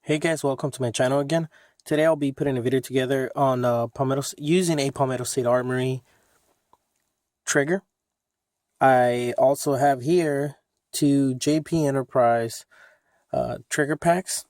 Hey guys, welcome to my channel again. Today I'll be putting a video together on using a Palmetto State Armory trigger. I also have here two JP Enterprise trigger packs.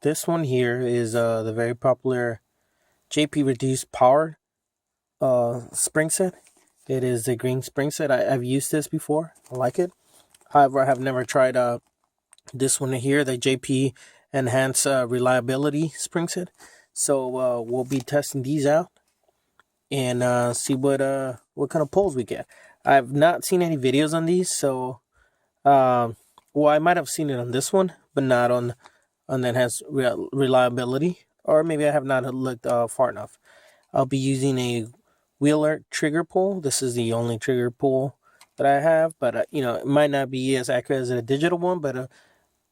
This one here is the very popular JP Reduced Power spring set. It is the green spring set. I've used this before. I like it. However, I have never tried this one here, the JP Enhance Reliability spring set. So we'll be testing these out and see what kind of pulls we get. I've not seen any videos on these, so well, I might have seen it on this one, but not on the enhanced reliability, or maybe I have not looked far enough. I'll be using a Wheeler trigger pull. This is the only trigger pull that I have, but you know, it might not be as accurate as a digital one, but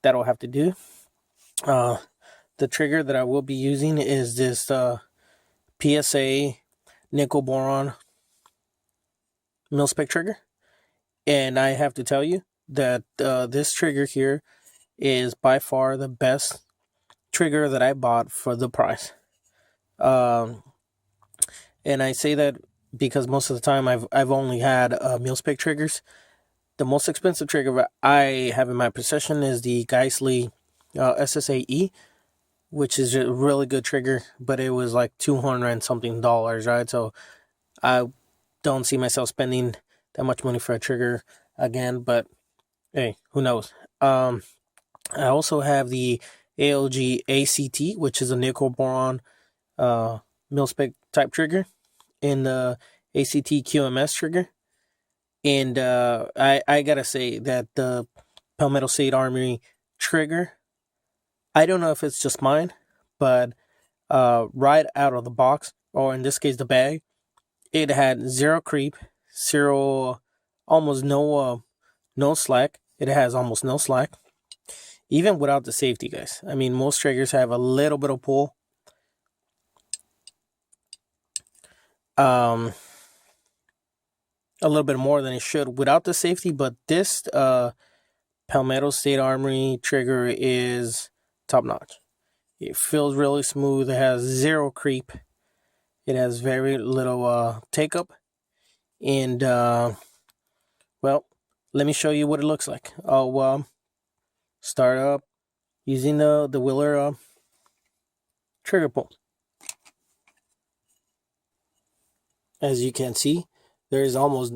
that'll have to do. The trigger that I will be using is this PSA nickel boron mil-spec trigger, and I have to tell you that this trigger here is by far the best trigger that I bought for the price. And I say that because most of the time I've only had mil-spec triggers. The most expensive trigger I have in my possession is the Geissele SSAE, which is a really good trigger, but it was like $200 and something, right? So I don't see myself spending that much money for a trigger again, but hey, who knows? I also have the ALG ACT, which is a nickel boron mil-spec type trigger, and the ACT QMS trigger. And I gotta say that the Palmetto State Armory trigger, I don't know if it's just mine, but right out of the box, or in this case the bag, it had zero creep, zero, almost no slack. It has almost no slack, even without the safety, guys. I mean, most triggers have a little bit of pull, a little bit more than it should without the safety, but this Palmetto State Armory trigger is top notch. It feels really smooth. It has zero creep. It has very little take up, and well, let me show you what it looks like. I'll start up using the Wheeler trigger pull. As you can see, there is almost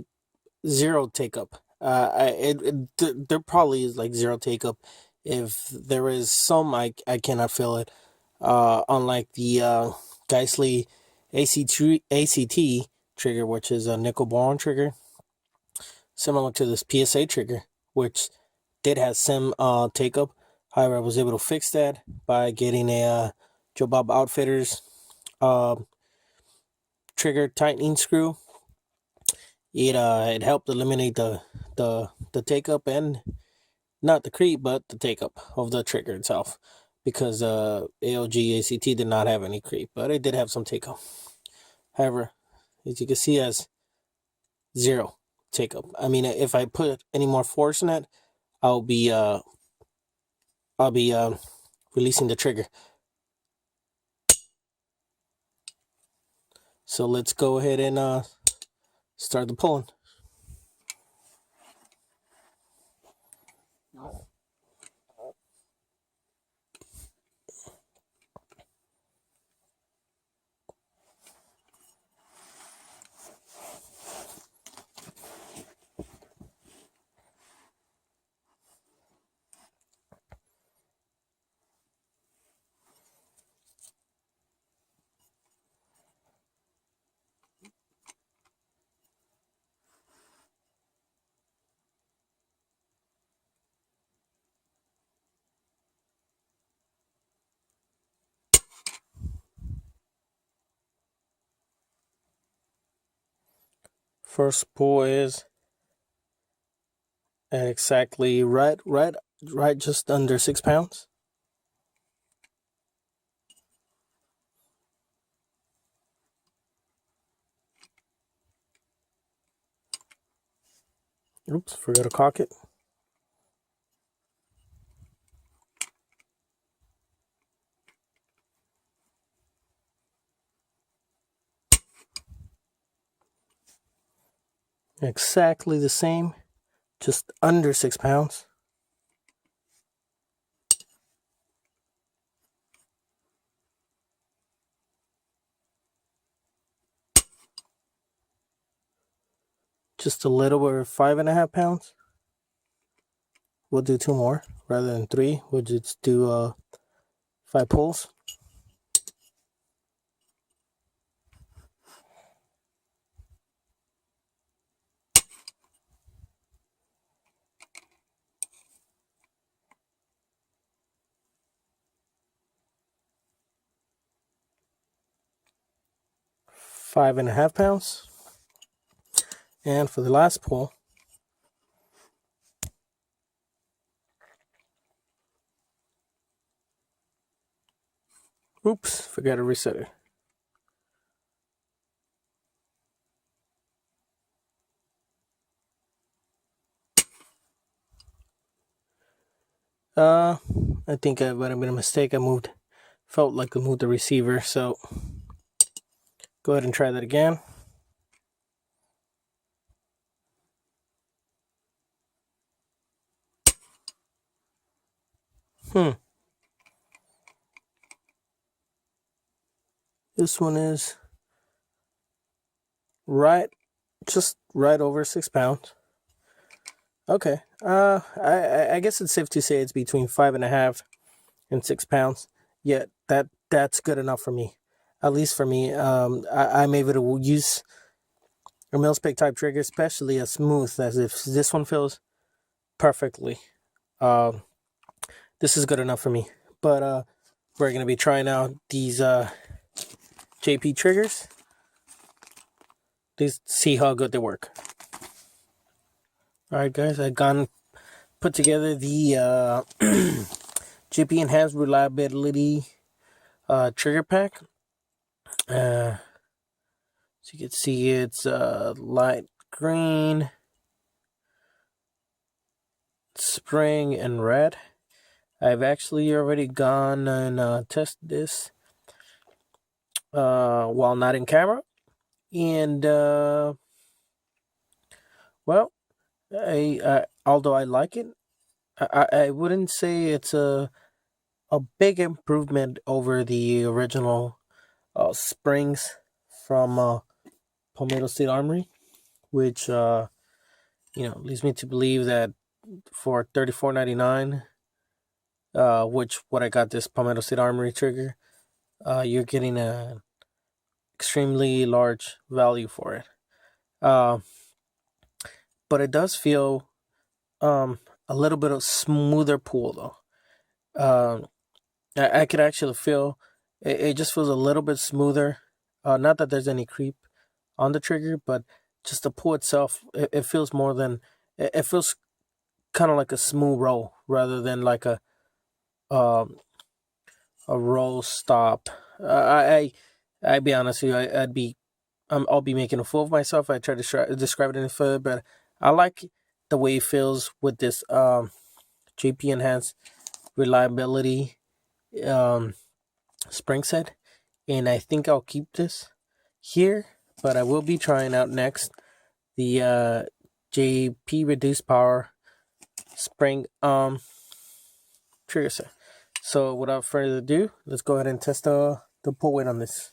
zero take up. There probably is like zero take up. If there is some, I cannot feel it. Unlike the Geissele ACT trigger, which is a nickel boron trigger, similar to this PSA trigger, which did have some take up. However, I was able to fix that by getting a Joe Bob Outfitters trigger tightening screw. It helped eliminate the take up, and not the creep, but the take up of the trigger itself, because ALG ACT did not have any creep, but it did have some take up. However, as you can see, has zero take up. I mean, if I put any more force in it, I'll be releasing the trigger. So let's go ahead and start the pulling. First pull is at exactly right, just under 6 pounds. Oops, forgot to cock it. Exactly the same, just under 6 pounds. Just a little over 5.5 pounds. We'll do 2 more rather than 3. We'll just do 5 pulls. £5.5. And for the last pull, oops, forgot to reset it. I think it might have been a mistake. Felt like I moved the receiver, so go ahead and try that again. This one is just right over 6 pounds. Okay. I guess it's safe to say it's between 5.5 and 6 pounds. Yeah, that's good enough for me. At least for me. I'm able to use a mil-spec type trigger, especially as smooth as if this one feels perfectly. This is good enough for me. But we're gonna be trying out these JP triggers. Let's see how good they work. Alright guys, I've put together the JP Enhanced Reliability trigger pack. So you can see it's light green, spring, and red. I've actually already gone and tested this while not in camera. And well, although I like it, I wouldn't say it's a big improvement over the original springs from Palmetto State Armory, which leads me to believe that for $34.99, which what I got this Palmetto State Armory trigger, you're getting a extremely large value for it. But it does feel a little bit of smoother pull though. I could actually feel it just feels a little bit smoother. Not that there's any creep on the trigger, but just the pull itself, it feels more than it feels kind of like a smooth roll rather than like um a roll stop. I be honest with you, I'll be making a fool of myself. I try to describe it any further, but I like the way it feels with this JP Enhanced Reliability spring set, and I think I'll keep this here. But I will be trying out next the JP Reduced Power Spring trigger set. So without further ado, let's go ahead and test the pull weight on this.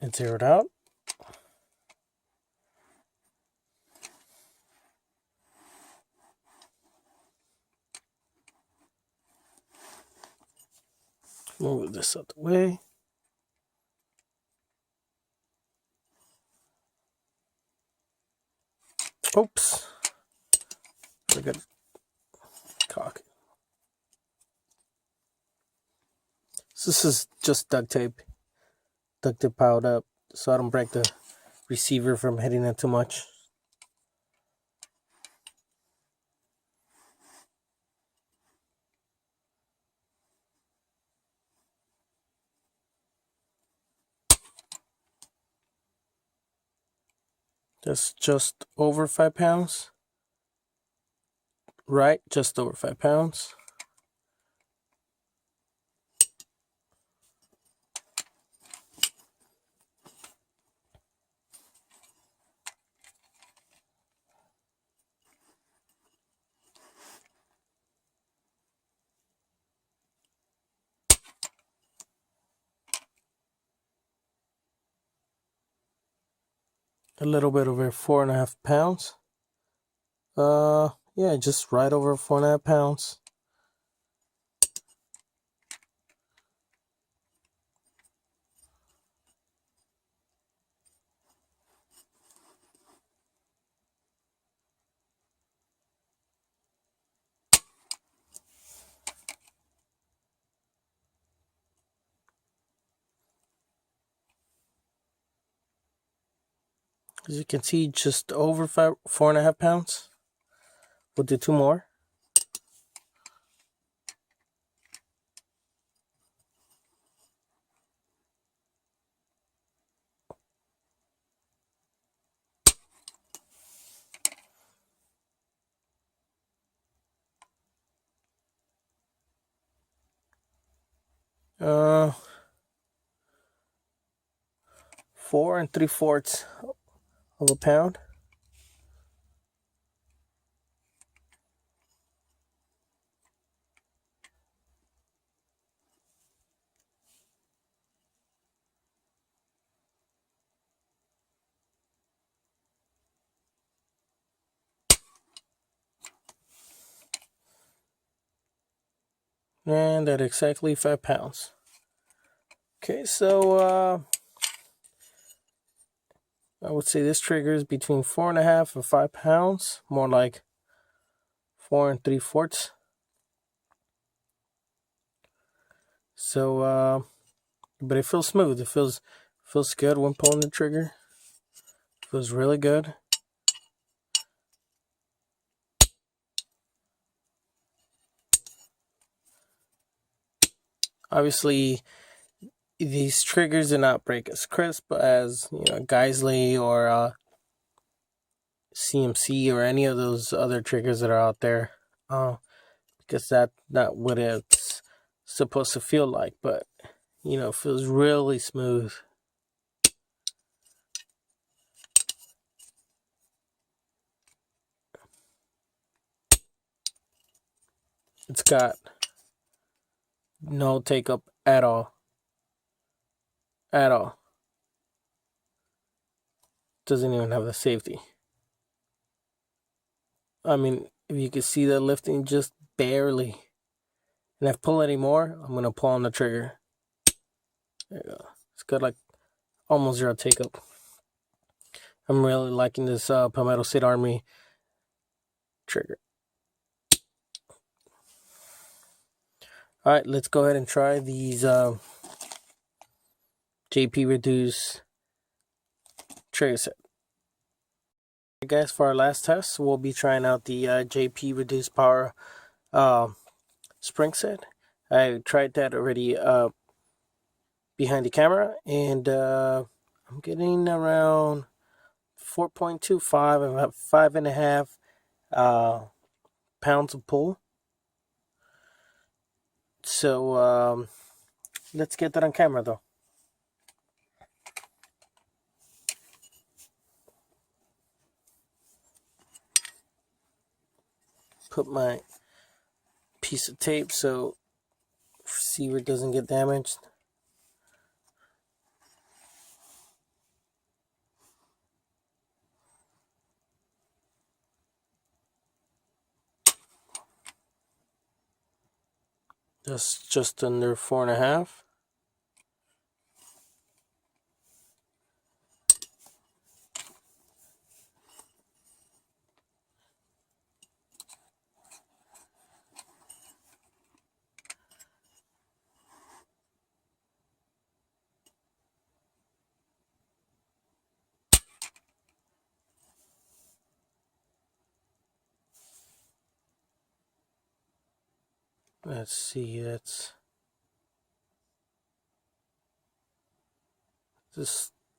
And zero it out. Move this out the way. Oops. Forgot to cock it. So this is just duct tape piled up so I don't break the receiver from hitting it too much. That's just over 5 pounds. Right, just over 5 pounds. a little bit over 4.5 pounds. Yeah, just right over 4.5 pounds. As you can see, just over 4.5 pounds. We'll do 2 more. Uh, 4 3/4 of a pound. And at exactly 5 pounds. Okay, so I would say this trigger is between 4.5 and 5 pounds, more like 4 3/4. So, but it feels smooth. It feels good when pulling the trigger. It feels really good. Obviously, these triggers do not break as crisp as Geisley or CMC or any of those other triggers that are out there, because that's not what it's supposed to feel like. But it feels really smooth. It's got no take up at all. At all. Doesn't even have the safety. I mean, if you can see the lifting just barely. And if I pull any more, I'm going to pull on the trigger. There you go. It's got like almost zero take up. I'm really liking this Palmetto State Armory trigger. Alright, let's go ahead and try these JP Reduce trigger set. Guys, for our last test, we'll be trying out the JP Reduce Power spring set. I tried that already behind the camera, and I'm getting around 4.25, about 5.5 pounds of pull. So let's get that on camera though. Put my piece of tape so receiver doesn't get damaged. That's just under 4.5. Let's see, that's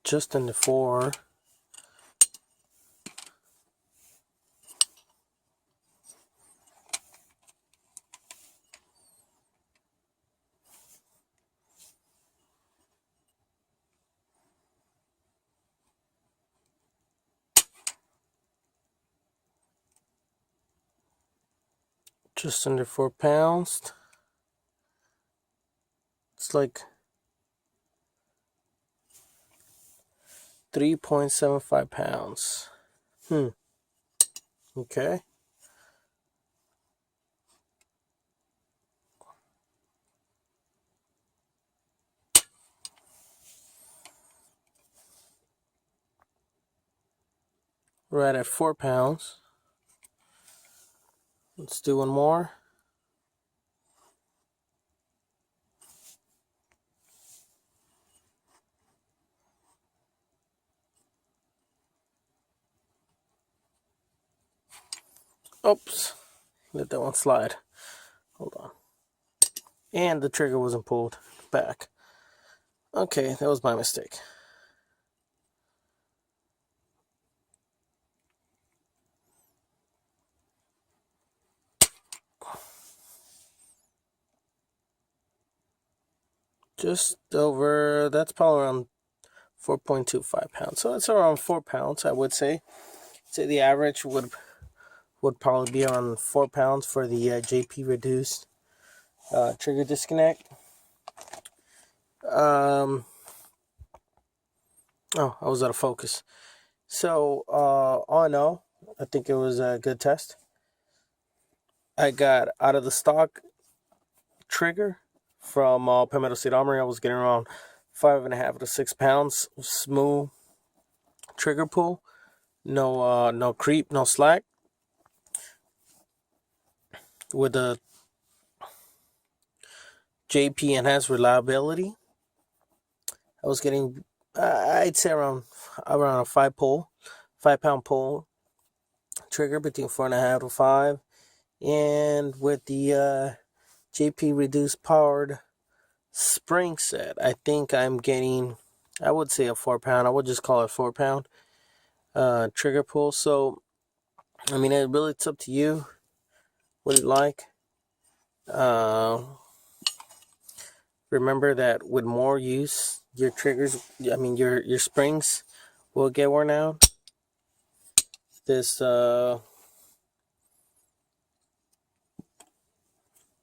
just under 4. Just under 4 pounds. It's like 3.75 pounds. Okay. Right at 4 pounds. Let's do one more. Oops. Let that one slide. Hold on. And the trigger wasn't pulled back. Okay, that was my mistake. Just over, that's probably around 4.25 pounds. So it's around 4 pounds, I would say. Say the average would probably be around 4 pounds for the JP reduced trigger disconnect. Oh, I was out of focus. So, all in all, I think it was a good test. I got out of the stock trigger from Palmetto State Armory. I was getting around 5.5 to 6 pounds smooth trigger pull. No creep, no slack. With the JP enhanced reliability, I was getting, I'd say around a 5 pound pull trigger between 4.5 to 5, and with the JP reduced powered spring set, I think I'm getting, I would say a 4 pound. I would just call it 4 pound trigger pull. So I mean, it really, it's up to you what you like. Remember that with more use, your triggers, I mean your springs will get worn out. This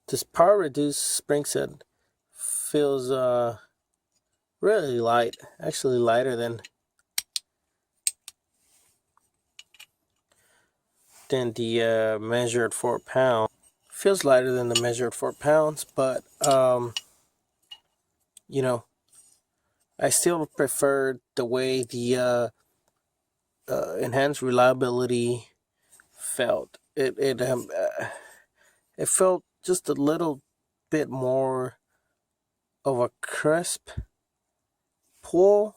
this power reduced spring set feels really light, actually lighter than the measured 4 pounds. Feels lighter than the measured 4 pounds, but you know, I still prefer the way the enhanced reliability felt. It felt just a little bit more of a crisp pull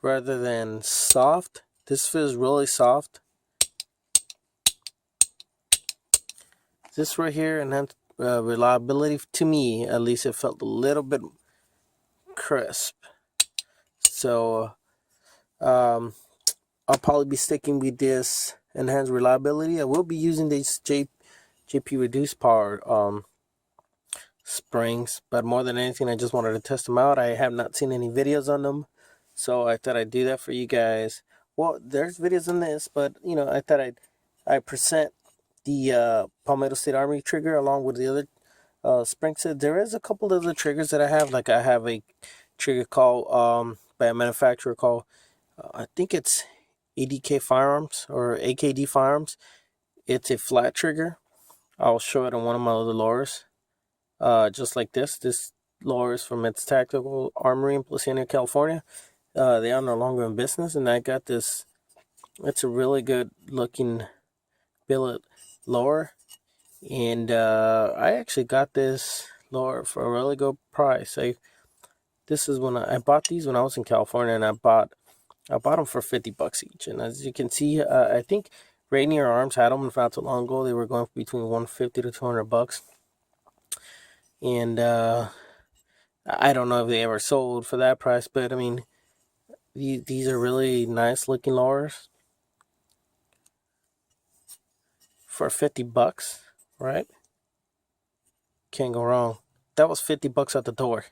rather than soft. This feels really soft. This right here, enhanced reliability, to me at least, it felt a little bit crisp. So I'll probably be sticking with this enhanced reliability. I will be using these JP reduced power springs, but more than anything, I just wanted to test them out. I have not seen any videos on them, so I thought I'd do that for you guys. Well, there's videos on this, but you know, I thought I'd present the Palmetto State Armory trigger along with the other spring set. There is a couple of other triggers that I have. Like I have a trigger called by a manufacturer called I think it's ADK Firearms or AKD Firearms. It's a flat trigger. I'll show it on one of my other lures. Just like this. This lure is from its Tactical Armory in Placentia, California. They are no longer in business, and I got this. It's a really good looking billet lure, and I actually got this lure for a really good price. This is when I bought these when I was in California, and I bought them for $50 each. And as you can see, I think Rainier Arms had them not too long ago. They were going for between $150 to $200. And I don't know if they ever sold for that price, but I mean, these are really nice looking lures for $50, right? Can't go wrong. That was $50 at the door,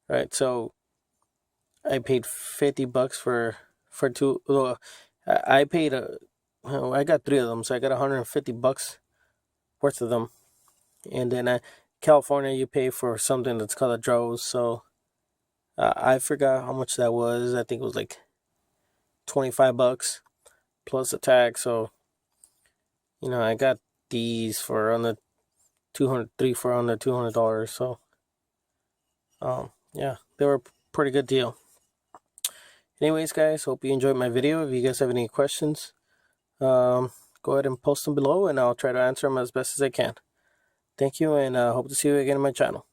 right? So I paid $50 for two. Well, I paid I got 3 of them, so I got $150 worth of them. And then California, you pay for something that's called a droves. So I forgot how much that was. I think it was like $25 plus the tag. So, I got these for under $200. So, yeah, they were a pretty good deal. Anyways, guys, hope you enjoyed my video. If you guys have any questions, go ahead and post them below, and I'll try to answer them as best as I can. Thank you, and hope to see you again on my channel.